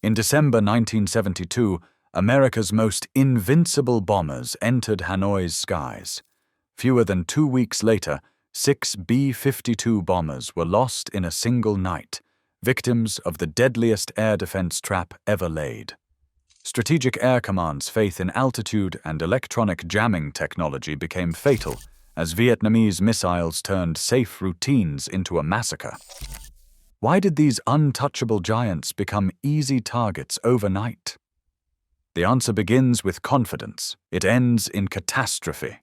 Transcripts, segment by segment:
In December 1972, America's most invincible bombers entered Hanoi's skies. Fewer than 2 weeks later, 6 B-52 bombers were lost in a single night, victims of the deadliest air defense trap ever laid. Strategic Air Command's faith in altitude and electronic jamming technology became fatal as Vietnamese missiles turned safe routines into a massacre. Why did these untouchable giants become easy targets overnight? The answer begins with confidence. It ends in catastrophe.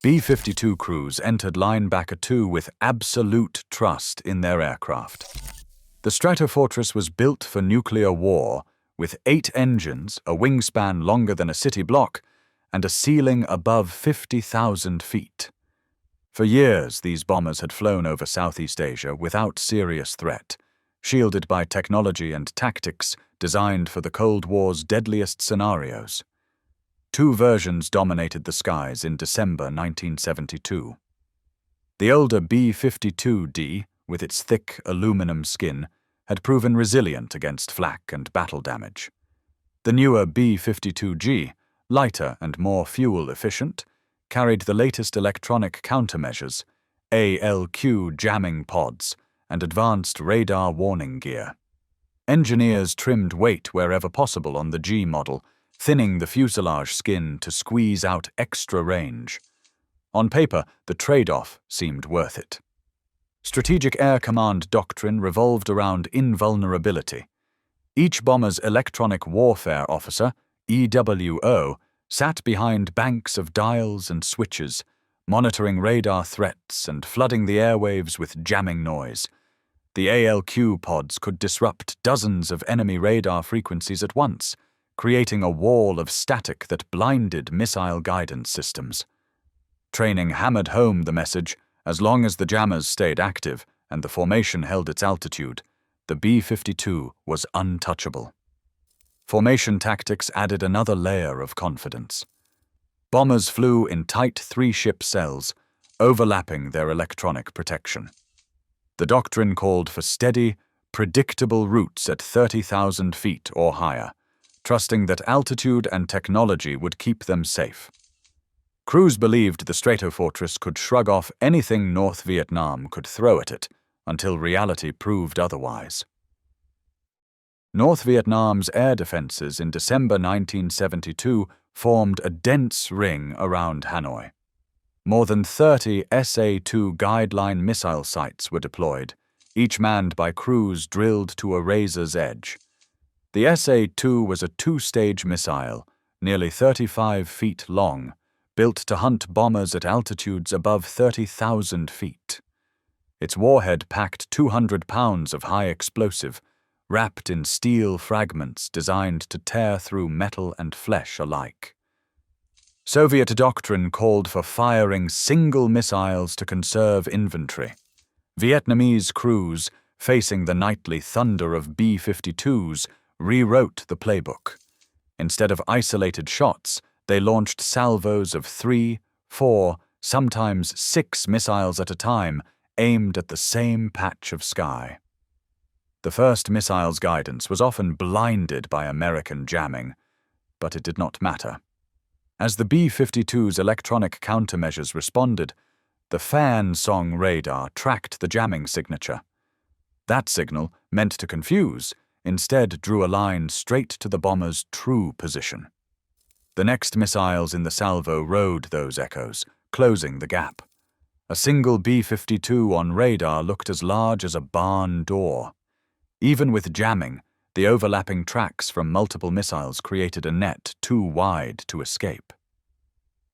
B-52 crews entered Linebacker II with absolute trust in their aircraft. The Stratofortress was built for nuclear war, with 8 engines, a wingspan longer than a city block, and a ceiling above 50,000 feet. For years, these bombers had flown over Southeast Asia without serious threat, shielded by technology and tactics designed for the Cold War's deadliest scenarios. 2 versions dominated the skies in December 1972. The older B-52D, with its thick aluminum skin, had proven resilient against flak and battle damage. The newer B-52G, lighter and more fuel-efficient, carried the latest electronic countermeasures, ALQ jamming pods, and advanced radar warning gear. Engineers trimmed weight wherever possible on the G model, thinning the fuselage skin to squeeze out extra range. On paper, the trade-off seemed worth it. Strategic Air Command doctrine revolved around invulnerability. Each bomber's electronic warfare officer, EWO, sat behind banks of dials and switches, monitoring radar threats and flooding the airwaves with jamming noise. The ALQ pods could disrupt dozens of enemy radar frequencies at once, creating a wall of static that blinded missile guidance systems. Training hammered home the message: as long as the jammers stayed active and the formation held its altitude, the B-52 was untouchable. Formation tactics added another layer of confidence. Bombers flew in tight 3-ship cells, overlapping their electronic protection. The doctrine called for steady, predictable routes at 30,000 feet or higher, trusting that altitude and technology would keep them safe. Crews believed the Stratofortress could shrug off anything North Vietnam could throw at it, until reality proved otherwise. North Vietnam's air defenses in December 1972 formed a dense ring around Hanoi. More than 30 SA-2 guideline missile sites were deployed, each manned by crews drilled to a razor's edge. The SA-2 was a 2-stage missile, nearly 35 feet long, built to hunt bombers at altitudes above 30,000 feet. Its warhead packed 200 pounds of high explosive, wrapped in steel fragments designed to tear through metal and flesh alike. Soviet doctrine called for firing single missiles to conserve inventory. Vietnamese crews, facing the nightly thunder of B-52s, rewrote the playbook. Instead of isolated shots, they launched salvos of 3, 4, sometimes 6 missiles at a time, aimed at the same patch of sky. The first missile's guidance was often blinded by American jamming, but it did not matter. As the B-52's electronic countermeasures responded, the fan-song radar tracked the jamming signature. That signal, meant to confuse, instead drew a line straight to the bomber's true position. The next missiles in the salvo rode those echoes, closing the gap. A single B-52 on radar looked as large as a barn door. Even with jamming, the overlapping tracks from multiple missiles created a net too wide to escape.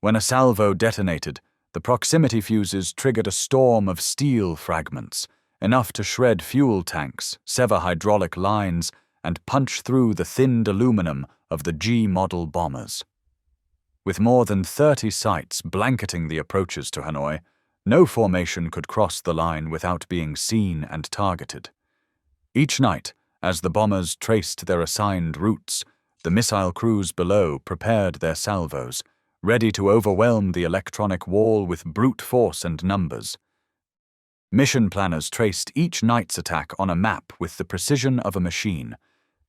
When a salvo detonated, the proximity fuses triggered a storm of steel fragments, enough to shred fuel tanks, sever hydraulic lines, and punch through the thinned aluminum of the G-model bombers. With more than 30 sites blanketing the approaches to Hanoi, no formation could cross the line without being seen and targeted. Each night, as the bombers traced their assigned routes, the missile crews below prepared their salvos, ready to overwhelm the electronic wall with brute force and numbers. Mission planners traced each night's attack on a map with the precision of a machine,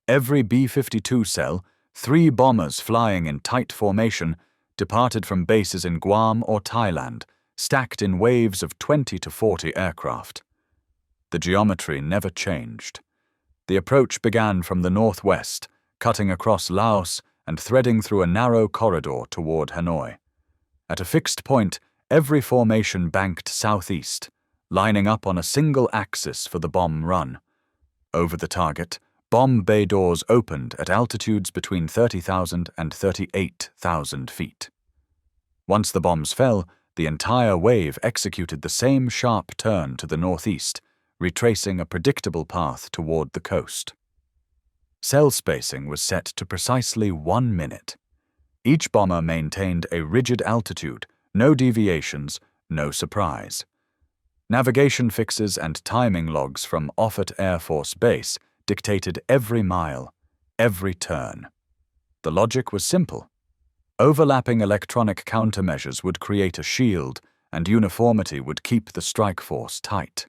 Every B-52 cell, 3 bombers flying in tight formation, departed from bases in Guam or Thailand, stacked in waves of 20 to 40 aircraft. The geometry never changed. The approach began from the northwest, cutting across Laos and threading through a narrow corridor toward Hanoi. At a fixed point, every formation banked southeast, lining up on a single axis for the bomb run. Over the target, bomb bay doors opened at altitudes between 30,000 and 38,000 feet. Once the bombs fell, the entire wave executed the same sharp turn to the northeast, retracing a predictable path toward the coast. Cell spacing was set to precisely 1 minute. Each bomber maintained a rigid altitude, no deviations, no surprise. Navigation fixes and timing logs from Offutt Air Force Base dictated every mile, every turn. The logic was simple. Overlapping electronic countermeasures would create a shield, and uniformity would keep the strike force tight.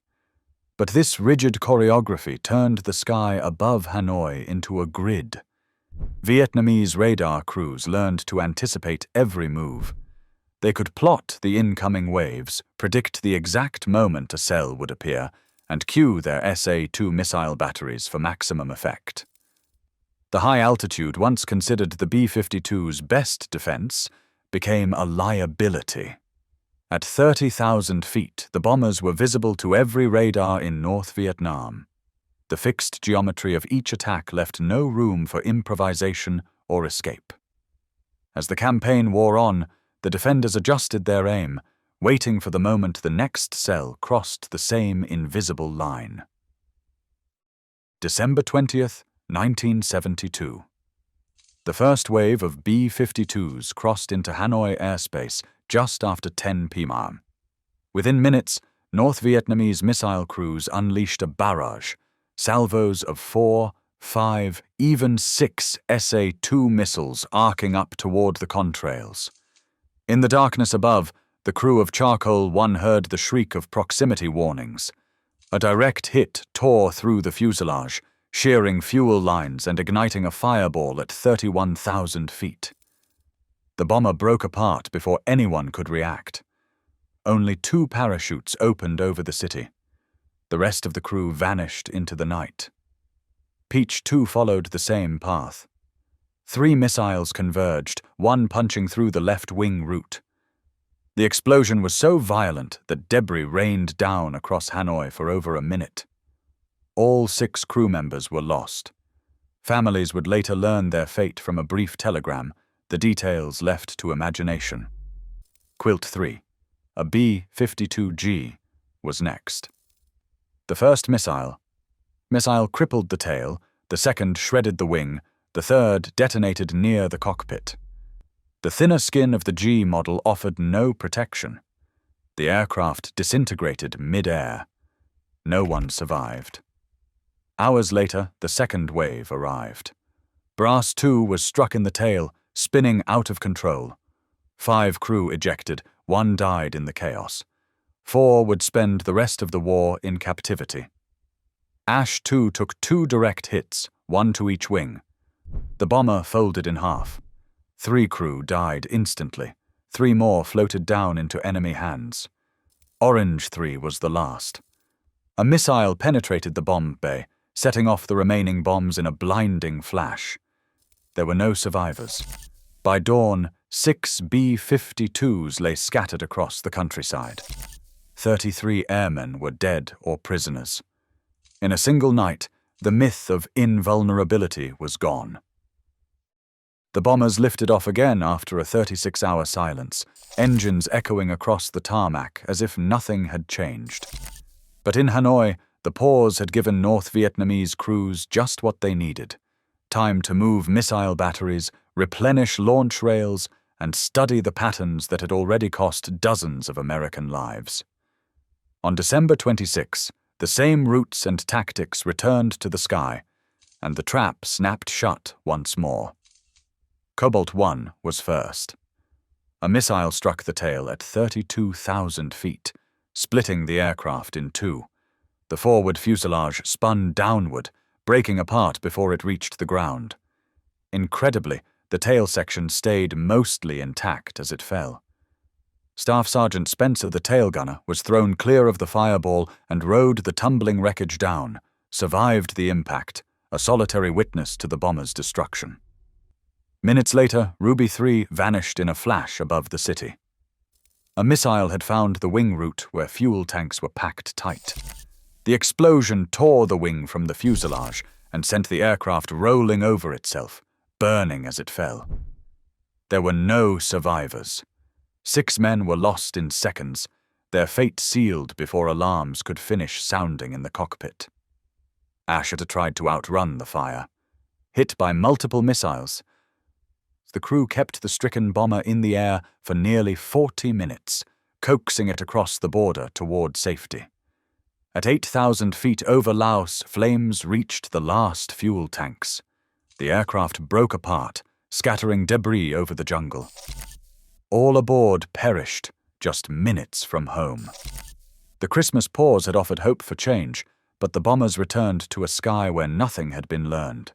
But this rigid choreography turned the sky above Hanoi into a grid. Vietnamese radar crews learned to anticipate every move. They could plot the incoming waves, predict the exact moment a cell would appear, and cue their SA-2 missile batteries for maximum effect. The high altitude, once considered the B-52's best defense, became a liability. At 30,000 feet, the bombers were visible to every radar in North Vietnam. The fixed geometry of each attack left no room for improvisation or escape. As the campaign wore on, the defenders adjusted their aim, waiting for the moment the next cell crossed the same invisible line. December 20th, 1972. The first wave of B-52s crossed into Hanoi airspace just after 10 p.m. Within minutes, North Vietnamese missile crews unleashed a barrage, salvos of 4, 5, even 6 SA-2 missiles arcing up toward the contrails. In the darkness above, the crew of Charcoal 1 heard the shriek of proximity warnings. A direct hit tore through the fuselage, shearing fuel lines and igniting a fireball at 31,000 feet. The bomber broke apart before anyone could react. Only 2 parachutes opened over the city. The rest of the crew vanished into the night. Peach 2 followed the same path. 3 missiles converged, one punching through the left wing root. The explosion was so violent that debris rained down across Hanoi for over a minute. All 6 crew members were lost. Families would later learn their fate from a brief telegram, the details left to imagination. Quilt 3, a B-52G, was next. The first missile crippled the tail, the second shredded the wing, the third detonated near the cockpit. The thinner skin of the G model offered no protection. The aircraft disintegrated mid-air. No one survived. Hours later, the second wave arrived. Brass 2 was struck in the tail, spinning out of control. 5 crew ejected, 1 died in the chaos. 4 would spend the rest of the war in captivity. Ash 2 took 2 direct hits, 1 to each wing. The bomber folded in half. 3 crew died instantly. 3 more floated down into enemy hands. Orange 3 was the last. A missile penetrated the bomb bay, setting off the remaining bombs in a blinding flash. There were no survivors. By dawn, 6 B-52s lay scattered across the countryside. 33 airmen were dead or prisoners. In a single night, the myth of invulnerability was gone. The bombers lifted off again after a 36-hour silence, engines echoing across the tarmac as if nothing had changed. But in Hanoi, the pause had given North Vietnamese crews just what they needed: time to move missile batteries, replenish launch rails, and study the patterns that had already cost dozens of American lives. On December 26, the same routes and tactics returned to the sky, and the trap snapped shut once more. Cobalt 1 was first. A missile struck the tail at 32,000 feet, splitting the aircraft in 2. The forward fuselage spun downward, breaking apart before it reached the ground. Incredibly, the tail section stayed mostly intact as it fell. Staff Sergeant Spencer, the tail gunner, was thrown clear of the fireball and rode the tumbling wreckage down, survived the impact, a solitary witness to the bomber's destruction. Minutes later, Ruby 3 vanished in a flash above the city. A missile had found the wing route where fuel tanks were packed tight. The explosion tore the wing from the fuselage and sent the aircraft rolling over itself, burning as it fell. There were no survivors. 6 men were lost in seconds, their fate sealed before alarms could finish sounding in the cockpit. Asher tried to outrun the fire. Hit by multiple missiles, the crew kept the stricken bomber in the air for nearly 40 minutes, coaxing it across the border toward safety. At 8,000 feet over Laos, flames reached the last fuel tanks. The aircraft broke apart, scattering debris over the jungle. All aboard perished just minutes from home. The Christmas pause had offered hope for change, but the bombers returned to a sky where nothing had been learned.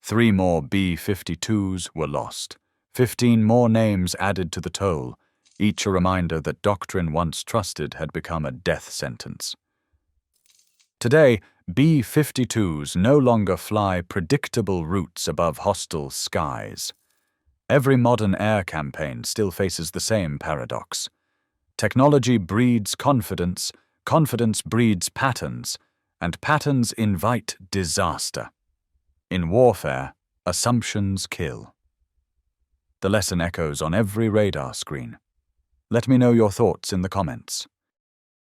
3 more B-52s were lost, 15 more names added to the toll, each a reminder that Doctrine once trusted had become a death sentence. Today, B-52s no longer fly predictable routes above hostile skies. Every modern air campaign still faces the same paradox. Technology breeds confidence, confidence breeds patterns, and patterns invite disaster. In warfare, assumptions kill. The lesson echoes on every radar screen. Let me know your thoughts in the comments.